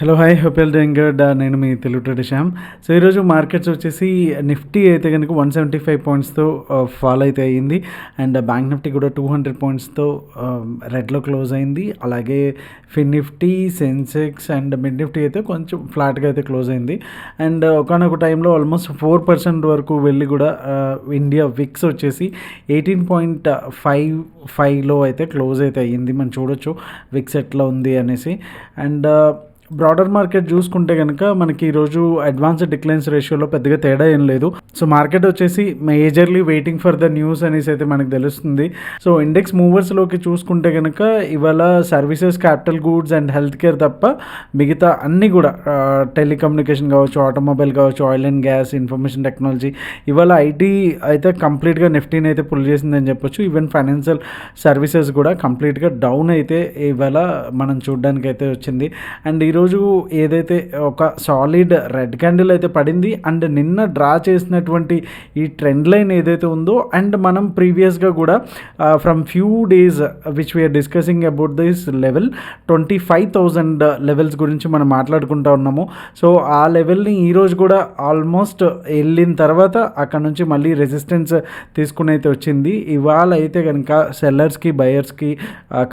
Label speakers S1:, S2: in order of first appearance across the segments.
S1: Hello hi hope you are doing good. నేను మీ Telugu trader Shyam. So ఈరోజు మార్కెట్స్ వచ్చేసి నిఫ్టీ అయితే కనుక 175 పాయింట్స్తో ఫాల్ అయితే అయ్యింది. అండ్ బ్యాంక్ నిఫ్టీ కూడా 200 పాయింట్స్తో రెడ్లో క్లోజ్ అయింది. అలాగే FinNifty, Sensex and mid Nifty అయితే కొంచెం ఫ్లాట్గా అయితే క్లోజ్ అయింది. అండ్ ఒకనొక టైంలో ఆల్మోస్ట్ 4% వరకు వెళ్ళి కూడా ఇండియా విక్స్ వచ్చేసి 18.55లో అయితే క్లోజ్ అయితే అయ్యింది. మనం చూడొచ్చు విక్స్ ఎట్లా ఉంది అనేసి. అండ్ బ్రాడర్ మార్కెట్ చూసుకుంటే కనుక మనకి ఈరోజు అడ్వాన్స్డ్ డిక్లైన్స్ రేషియోలో పెద్దగా తేడా ఏం లేదు. సో మార్కెట్ వచ్చేసి majorly waiting for the news అనేసి అయితే మనకు తెలుస్తుంది. సో ఇండెక్స్ మూవర్స్లోకి చూసుకుంటే కనుక ఇవాళ services, capital goods and health care తప్ప మిగతా అన్నీ కూడా టెలికమ్యూనికేషన్ కావచ్చు, ఆటోమొబైల్ కావచ్చు, oil and gas, information technology, ఇవాళ ఐటీ అయితే కంప్లీట్గా నిఫ్టీని అయితే పుల్ చేసిందని చెప్పొచ్చు. ఈవెన్ ఫైనాన్షియల్ సర్వీసెస్ కూడా కంప్లీట్గా డౌన్ అయితే ఇవాళ మనం చూడడానికి అయితే వచ్చింది. అండ్ ఈరోజు ఏదైతే ఒక సాలిడ్ రెడ్ క్యాండిల్ అయితే పడింది అండ్ నిన్న డ్రా చేసినటువంటి ఈ ట్రెండ్ లైన్ ఏదైతే ఉందో, అండ్ మనం ప్రీవియస్గా కూడా from few days which we are discussing about this level 25,000 levels గురించి మనం మాట్లాడుకుంటా ఉన్నాము. సో ఆ లెవెల్ని ఈరోజు కూడా ఆల్మోస్ట్ వెళ్ళిన తర్వాత అక్కడ నుంచి మళ్ళీ రెసిస్టెన్స్ తీసుకుని అయితే వచ్చింది. ఇవాళ అయితే కనుక సెల్లర్స్కి, బయర్స్కి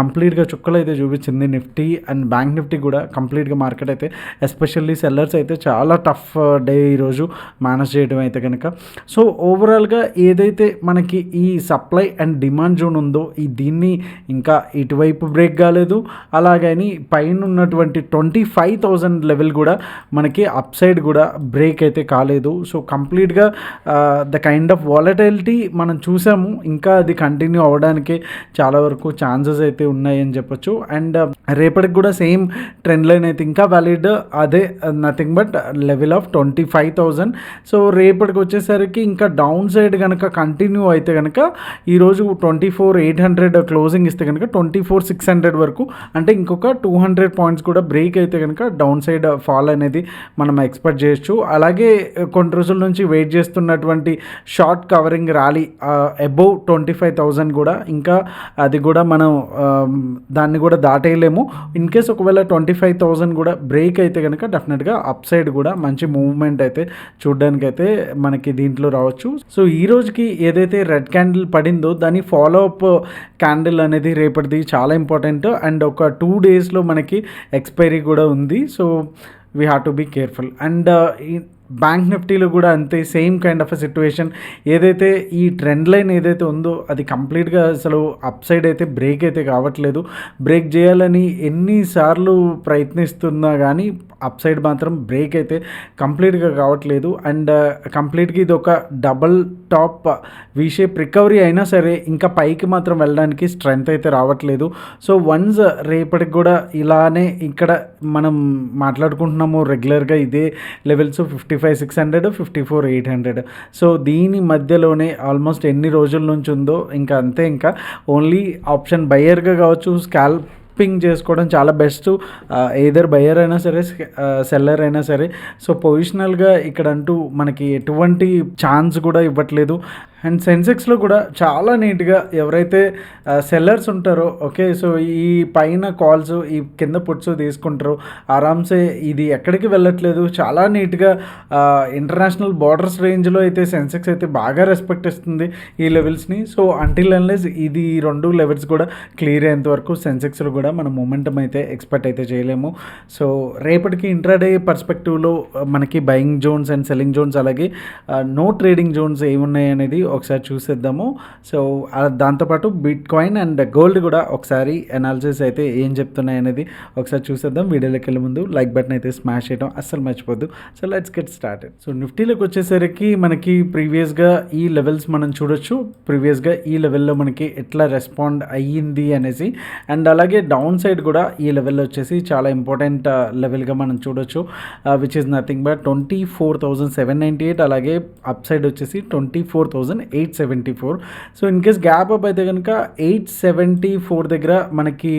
S1: కంప్లీట్గా చుక్కలు అయితే చూపించింది నిఫ్టీ అండ్ బ్యాంక్ నిఫ్టీ కూడా కంప్లీట్గా. మార్కెట్ అయితే ఎస్పెషల్లీ సెల్లర్స్ అయితే చాలా టఫ్ డే ఈరోజు మేనేజ్ చేయడం అయితే కనుక. సో ఓవరాల్గా ఏదైతే మనకి ఈ సప్లై అండ్ డిమాండ్ జోన్ ఉందో దీన్ని ఇంకా ఇటువైపు బ్రేక్ కాలేదు, అలాగని పైన ఉన్నటువంటి 25,000 లెవెల్ కూడా మనకి అప్ సైడ్ కూడా బ్రేక్ అయితే కాలేదు. సో కంప్లీట్గా ద కైండ్ ఆఫ్ వాలటైలిటీ మనం చూసాము, ఇంకా అది కంటిన్యూ అవ్వడానికి చాలా వరకు ఛాన్సెస్ అయితే ఉన్నాయని చెప్పొచ్చు. అండ్ రేపటికి కూడా సేమ్ ట్రెండ్ లైన్ అయితే ఇంకా వ్యాలిడ్, అదే nothing but level of 25,000. So రేపటికి వచ్చేసరికి ఇంకా డౌన్ సైడ్ కనుక కంటిన్యూ అయితే కనుక ఈరోజు 24,800 క్లోజింగ్ ఇస్తే కనుక 24,600 వరకు, అంటే ఇంకొక 200 పాయింట్స్ కూడా బ్రేక్ అయితే కనుక డౌన్ సైడ్ ఫాల్ అనేది మనం ఎక్స్పెక్ట్ చేయొచ్చు. అలాగే కొన్ని రోజుల నుంచి వెయిట్ చేస్తున్నటువంటి షార్ట్ కవరింగ్ ర్యాలీ అబోవ్ 25,000 కూడా ఇంకా అది కూడా మనం దాన్ని కూడా దాటేయలేము. ఇన్ కేస్ ఒకవేళ 25,000 కూడా బ్రేక్ అయితే కనుక డెఫినెట్గా అప్ సైడ్ కూడా మంచి మూవ్మెంట్ అయితే చూడడానికి అయితే మనకి దీంట్లో రావచ్చు. సో ఈ రోజుకి ఏదైతే రెడ్ క్యాండిల్ పడిందో దాని ఫాలో అప్ క్యాండిల్ అనేది రేపటిది చాలా ఇంపార్టెంట్. అండ్ ఒక 2 డేస్లో మనకి ఎక్స్పైరీ కూడా ఉంది. So we have to be careful. And bank నిఫ్టీలో కూడా అంతే, same kind of a situation. ఏదైతే ఈ ట్రెండ్ లైన్ ఏదైతే ఉందో అది కంప్లీట్గా అసలు అప్ సైడ్ అయితే బ్రేక్ అయితే కావట్లేదు. బ్రేక్ చేయాలని ఎన్నిసార్లు ప్రయత్నిస్తున్నా కానీ అప్ సైడ్ మాత్రం బ్రేక్ అయితే కంప్లీట్గా కావట్లేదు. అండ్ కంప్లీట్గా ఇది ఒక double tap V shape recovery అయినా సరే ఇంకా పైకి మాత్రం వెళ్ళడానికి స్ట్రెంగ్త్ అయితే రావట్లేదు. సో వన్స్ రేపటికి కూడా ఇలానే ఇక్కడ మనం మాట్లాడుకుంటున్నాము రెగ్యులర్గా ఇదే లెవెల్స్ 55,600, 54,800. సో దీని మధ్యలోనే ఆల్మోస్ట్ ఎన్ని రోజుల నుంచి ఉందో ఇంకా అంతే. ఇంకా ఓన్లీ ఆప్షన్ బయ్యర్గా కావచ్చు, స్కాల్పింగ్ చేసుకోవడం చాలా బెస్ట్. ఏదర్ బయ్యర్ అయినా సరే, సెల్లర్ అయినా సరే. సో పొజిషనల్గా ఇక్కడ అంటూ మనకి ఎటువంటి ఛాన్స్ కూడా ఇవ్వట్లేదు. అండ్ సెన్సెక్స్లో కూడా చాలా నీట్గా ఎవరైతే సెల్లర్స్ ఉంటారో, ఓకే, సో ఈ పైన కాల్స్, ఈ కింద పుట్స్ తీసుకుంటారో ఆరామ్సే ఇది ఎక్కడికి వెళ్ళట్లేదు. చాలా నీట్గా ఇంటర్నేషనల్ బార్డర్స్ రేంజ్లో అయితే సెన్సెక్స్ అయితే బాగా రెస్పెక్ట్ ఇస్తుంది ఈ లెవెల్స్ని. సో అంటిల్ అన్లెస్ ఇది 2 లెవెల్స్ కూడా క్లియర్ అయ్యేంత వరకు సెన్సెక్స్లో కూడా మనం మొమెంటం అయితే ఎక్స్పెక్ట్ అయితే చేయలేము. సో రేపటికి ఇంట్రాడే పర్స్పెక్టివ్లో మనకి buying zones and selling zones, అలాగే నో ట్రేడింగ్ జోన్స్ ఏమున్నాయి అనేది ఒకసారి చూసేద్దాము. సో దాంతోపాటు బిట్ కాయిన్ అండ్ గోల్డ్ కూడా ఒకసారి అనాలిసిస్ అయితే ఏం చెప్తున్నాయి అనేది ఒకసారి చూసేద్దాం. వీడియోలోకి వెళ్ళే ముందు లైక్ బటన్ అయితే స్మాష్ చేయడం అస్సలు మర్చిపోద్దు. So let's get started. So నిఫ్టీలోకి వచ్చేసరికి మనకి ప్రీవియస్గా ఈ లెవెల్స్ మనం చూడొచ్చు. ప్రీవియస్గా ఈ లెవెల్లో మనకి ఎట్లా రెస్పాండ్ అయ్యింది అనేసి. అండ్ అలాగే డౌన్ సైడ్ కూడా ఈ లెవెల్లో వచ్చేసి చాలా ఇంపార్టెంట్ లెవెల్గా మనం చూడొచ్చు, విచ్ ఈస్ నథింగ్ బట్ 24,798. అలాగే అప్ సైడ్ వచ్చేసి 24,000 8,874. So in case gap up అయితే కనుక 874 దగ్గర మనకి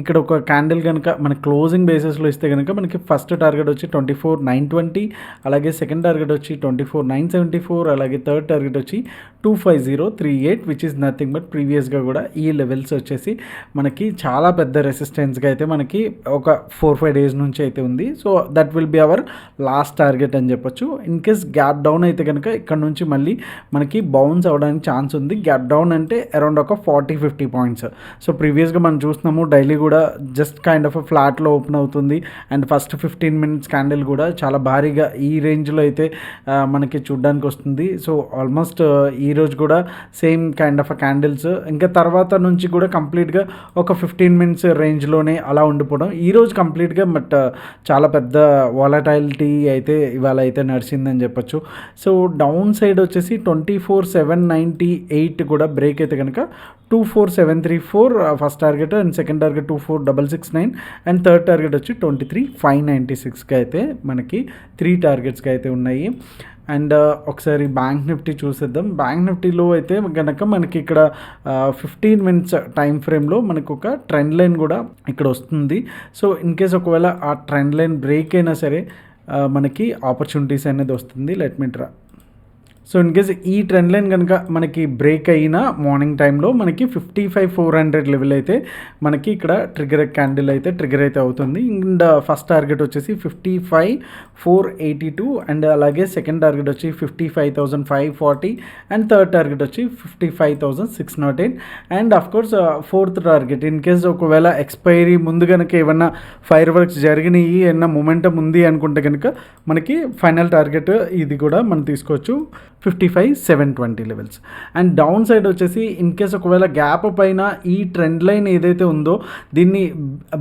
S1: ఇక్కడ ఒక క్యాండిల్ కనుక మన క్లోజింగ్ బేసిస్లో ఇస్తే కనుక మనకి ఫస్ట్ టార్గెట్ వచ్చి 24,920, అలాగే సెకండ్ టార్గెట్ వచ్చి 24,974, అలాగే థర్డ్ టార్గెట్ వచ్చి 25038, విచ్ ఇస్ నథింగ్ బట్ ప్రీవియస్గా కూడా ఈ లెవెల్స్ వచ్చేసి మనకి చాలా పెద్ద రెసిస్టెన్స్గా అయితే మనకి ఒక 4-5 డేస్ నుంచి అయితే ఉంది. So that will be our last target అని చెప్పొచ్చు. ఇన్ కేస్ గ్యాప్ డౌన్ అయితే కనుక ఇక్కడ నుంచి మళ్ళీ మనకి బౌన్స్ అవ్వడానికి ఛాన్స్ ఉంది. గ్యాప్ డౌన్ అంటే అరౌండ్ ఒక 40-50 పాయింట్స్. సో ప్రీవియస్గా మనం చూస్తున్నాము డైలీ కూడా జస్ట్ కైండ్ ఆఫ్ ఫ్లాట్లో ఓపెన్ అవుతుంది అండ్ ఫస్ట్ 15 మినిట్స్ క్యాండిల్ కూడా చాలా భారీగా ఈ రేంజ్లో అయితే మనకి చూడడానికి వస్తుంది. సో ఆల్మోస్ట్ ఈరోజు కూడా సేమ్ కైండ్ ఆఫ్ క్యాండిల్స్ ఇంకా తర్వాత నుంచి కూడా కంప్లీట్గా ఒక 15 మినిట్స్ రేంజ్లోనే అలా ఉండిపోవడం. ఈరోజు కంప్లీట్గా బట్ చాలా పెద్ద వాలటైలిటీ అయితే ఇవాళ అయితే నడిచిందని చెప్పొచ్చు. సో డౌన్ సైడ్ వచ్చేసి 24,798 కూడా బ్రేక్ అయితే కనుక 24,734 first target and second target 24,669 and third target వచ్చి 23,596కి అయితే మనకి 3 టార్గెట్స్కి అయితే ఉన్నాయి. అండ్ ఒకసారి బ్యాంక్ నిఫ్టీ చూసేద్దాం. బ్యాంక్ నిఫ్టీలో అయితే కనుక మనకి ఇక్కడ 15 మినిట్స్ టైం ఫ్రేమ్లో మనకు ఒక ట్రెండ్ లైన్ కూడా ఇక్కడ వస్తుంది. సో ఇన్ కేస్ ఒకవేళ ఆ ట్రెండ్ లైన్ బ్రేక్ అయినా సరే మనకి ఆపర్చునిటీస్ అనేది వస్తుంది. Let me try. So in case ఈ ట్రెండ్ లైన్ కనుక మనకి బ్రేక్ అయిన మార్నింగ్ టైంలో మనకి 55,400 లెవెల్ అయితే మనకి ఇక్కడ ట్రిగర్ క్యాండిల్ అయితే ట్రిగర్ అయితే అవుతుంది. అండ్ ఫస్ట్ టార్గెట్ వచ్చేసి 55,482 అండ్ అలాగే సెకండ్ టార్గెట్ వచ్చి 55,540 అండ్ థర్డ్ టార్గెట్ వచ్చి 55,608 and of course fourth target in case ఒకవేళ ఎక్స్పైరీ ముందు కనుక ఏమన్నా ఫైర్ వర్క్స్ జరిగినాయి ఏమన్నా మొమెంటం ఉంది అనుకుంటే కనుక మనకి ఫైనల్ టార్గెట్ ఇది కూడా మనం తీసుకోవచ్చు 55,720 లెవెల్స్. అండ్ డౌన్ సైడ్ వచ్చేసి ఇన్ కేస్ ఒకవేళ గ్యాప్ పైన ఈ ట్రెండ్ లైన్ ఏదైతే ఉందో దీన్ని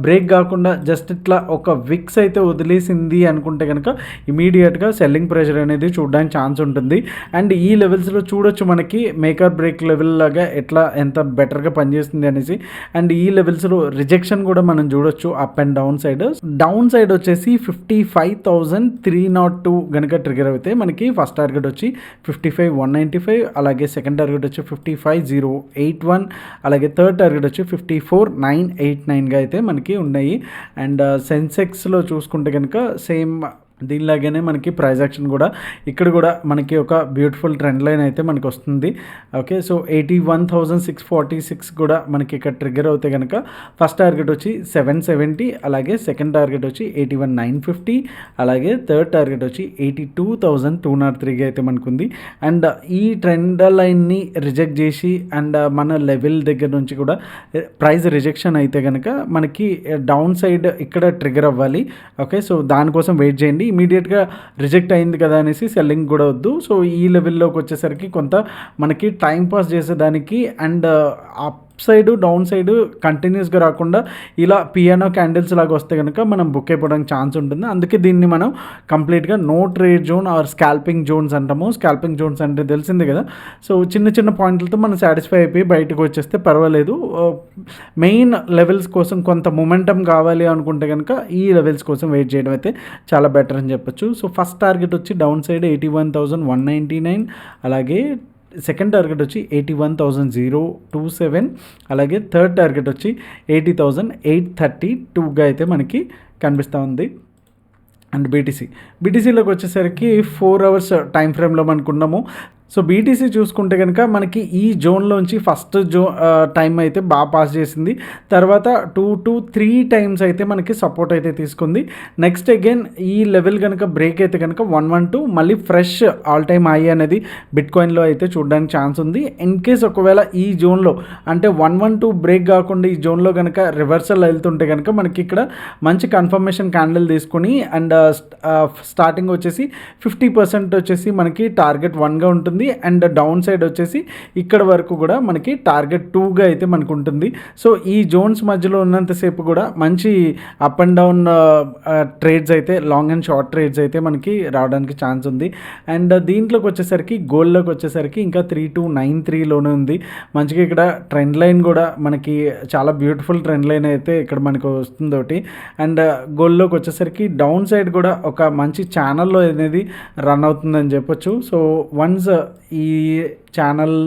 S1: బ్రేక్ కాకుండా జస్ట్ ఇట్లా ఒక విక్స్ అయితే వదిలేసింది అనుకుంటే కనుక ఇమీడియట్గా సెల్లింగ్ ప్రెషర్ అనేది చూడడానికి ఛాన్స్ ఉంటుంది. అండ్ ఈ లెవెల్స్లో చూడొచ్చు మనకి మేకర్ బ్రేక్ లెవెల్ లాగా ఎట్లా ఎంత బెటర్గా పనిచేస్తుంది అనేసి. అండ్ ఈ లెవెల్స్లో రిజెక్షన్ కూడా మనం చూడొచ్చు up and down side. Down side వచ్చేసి 55,302 కనుక ట్రిగర్ అయితే మనకి ఫస్ట్ టార్గెట్ వచ్చి 55,195 అలాగే సెకండ్ టార్గెట్ వచ్చి 55,081 అలాగే థర్డ్ టార్గెట్ వచ్చి 54,989గా అయితే మనకి ఉన్నాయి. అండ్ సెన్సెక్స్లో చూసుకుంటే కనుక సేమ్ దీనిలాగానే మనకి ప్రైస్ యాక్షన్ కూడా ఇక్కడ కూడా మనకి ఒక బ్యూటిఫుల్ ట్రెండ్ లైన్ అయితే మనకి వస్తుంది. ఓకే, సో 81,646 కూడా మనకి ఇక్కడ ట్రిగర్ అవుతే కనుక ఫస్ట్ టార్గెట్ వచ్చి 770 అలాగే సెకండ్ టార్గెట్ వచ్చి 81,950 అలాగే థర్డ్ టార్గెట్ వచ్చి 82,203గా అయితే మనకు ఉంది. అండ్ ఈ ట్రెండ్ లైన్ని రిజెక్ట్ చేసి అండ్ మన లెవెల్ దగ్గర నుంచి కూడా ప్రైస్ రిజెక్షన్ అయితే కనుక మనకి డౌన్ సైడ్ ఇక్కడ ట్రిగర్ అవ్వాలి. ఓకే, సో దానికోసం వెయిట్ చేయండి. ఇమీడియట్గా రిజెక్ట్ అయింది కదా అనేసి సెల్లింగ్ కూడా వద్దు. సో ఈ లెవెల్లోకి వచ్చేసరికి కొంత మనకి టైం పాస్ చేసేదానికి and up side down side కంటిన్యూస్గా రాకుండా ఇలా పియానో క్యాండిల్స్ లాగా వస్తే కనుక మనం బుక్ అయిపోవడానికి ఛాన్స్ ఉంటుంది. అందుకే దీన్ని మనం కంప్లీట్గా no trade zone or scalping zones అంటాము. స్కాల్పింగ్ జోన్స్ అంటే తెలిసిందే కదా. సో చిన్న చిన్న పాయింట్లతో మనం సాటిస్ఫై అయిపోయి బయటకు వచ్చేస్తే పర్వాలేదు. మెయిన్ లెవెల్స్ కోసం కొంత మొమెంటం కావాలి అనుకుంటే కనుక ఈ లెవెల్స్ కోసం వెయిట్ చేయడం అయితే చాలా బెటర్ అని చెప్పొచ్చు. సో ఫస్ట్ టార్గెట్ వచ్చి డౌన్ సైడ్ 81,199 అలాగే సెకండ్ టార్గెట్ వచ్చి 81,027 అలాగే థర్డ్ టార్గెట్ వచ్చి 80,832గా అయితే మనకి కనిపిస్తూ ఉంది. అండ్ బీటీసీలోకి వచ్చేసరికి 4 అవర్స్ టైం ఫ్రేమ్లో మనకున్నాము. సో బీటీసీ చూసుకుంటే కనుక మనకి ఈ జోన్లోంచి ఫస్ట్ టైం అయితే బాగా పాస్ చేసింది. తర్వాత 2 to 3 టైమ్స్ అయితే మనకి సపోర్ట్ అయితే తీసుకుంది. నెక్స్ట్ అగైన్ ఈ లెవెల్ కనుక బ్రేక్ అయితే కనుక 112 మళ్ళీ ఫ్రెష్ ఆల్ టైమ్ హై అనేది బిట్కాయిన్లో అయితే చూడడానికి ఛాన్స్ ఉంది. ఇన్ కేస్ ఒకవేళ ఈ జోన్లో అంటే 112 బ్రేక్ కాకుండా ఈ జోన్లో కనుక రివర్సల్ వెళ్తుంటే కనుక మనకి ఇక్కడ మంచి కన్ఫర్మేషన్ క్యాండిల్ తీసుకొని అండ్ స్టార్టింగ్ వచ్చేసి 50% వచ్చేసి మనకి టార్గెట్ 1గా ఉంటుంది. అండ్ డౌన్ సైడ్ వచ్చేసి ఇక్కడ వరకు కూడా మనకి టార్గెట్ 2గా అయితే మనకు ఉంటుంది. సో ఈ జోన్స్ మధ్యలో ఉన్నంతసేపు కూడా మంచి అప్ అండ్ డౌన్ ట్రేడ్స్ అయితే లాంగ్ అండ్ షార్ట్ ట్రేడ్స్ అయితే మనకి రావడానికి ఛాన్స్ ఉంది. అండ్ దీంట్లోకి వచ్చేసరికి గోల్డ్లోకి వచ్చేసరికి ఇంకా 3293లోనే ఉంది. మంచిగా ఇక్కడ ట్రెండ్ లైన్ కూడా మనకి చాలా బ్యూటిఫుల్ ట్రెండ్ లైన్ అయితే ఇక్కడ మనకు వస్తుంది ఒకటి. అండ్ గోల్డ్లోకి వచ్చేసరికి డౌన్ సైడ్ కూడా ఒక మంచి ఛానల్లో అనేది రన్ అవుతుందని చెప్పొచ్చు. సో వన్స్ ఈ ఛానల్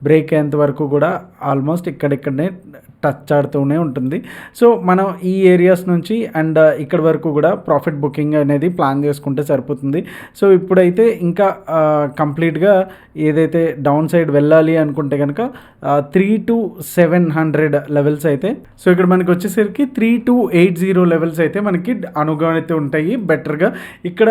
S1: బ్రేక్ అయ్యేంత వరకు కూడా ఆల్మోస్ట్ ఇక్కడిక్కడనే టచ్ ఆడుతూనే ఉంటుంది. సో మనం ఈ ఏరియాస్ నుంచి అండ్ ఇక్కడ వరకు కూడా ప్రాఫిట్ బుకింగ్ అనేది ప్లాన్ చేసుకుంటే సరిపోతుంది. సో ఇప్పుడైతే ఇంకా కంప్లీట్గా ఏదైతే డౌన్ సైడ్ వెళ్ళాలి అనుకుంటే కనుక 3,700 లెవెల్స్ అయితే, సో ఇక్కడ మనకి వచ్చేసరికి 3,280 లెవెల్స్ అయితే మనకి అనుగుణైతే ఉంటాయి. బెటర్గా ఇక్కడ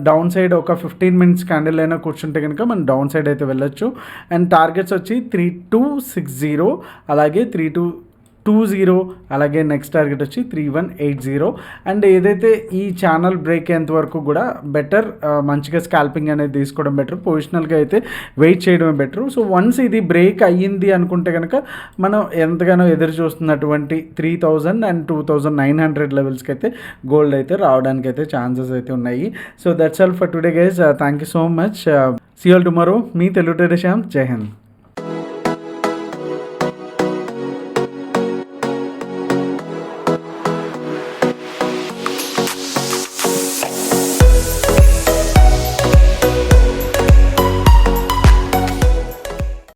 S1: డౌన్ సైడ్ ఒక 15 మినిట్స్ క్యాండిల్ అయినా కూర్చుంటే కనుక మనం డౌన్ సైడ్ అయితే వెళ్ళొచ్చు. అండ్ టార్గెట్స్ వచ్చి 3,260, అలాగే 3,220, అలాగే నెక్స్ట్ టార్గెట్ వచ్చి 3,180. అండ్ ఏదైతే ఈ ఛానల్ బ్రేక్ అయ్యేంత వరకు కూడా బెటర్, మంచిగా స్కాల్పింగ్ అనేది తీసుకోవడం బెటర్, పొజిషనల్గా అయితే వెయిట్ చేయడమే బెటర్. సో వన్స్ ఇది బ్రేక్ అయ్యింది అనుకుంటే కనుక మనం ఎంతగానో ఎదురు చూస్తున్నటువంటి 3,000 అండ్ 2,900 లెవెల్స్కి అయితే గోల్డ్ అయితే రావడానికి అయితే ఛాన్సెస్ అయితే ఉన్నాయి. So that's all for today guys. Thank you so much. See all tomorrow. మీ తెలుగు ట్రేడర్ శ్యామ్. జై హింద్.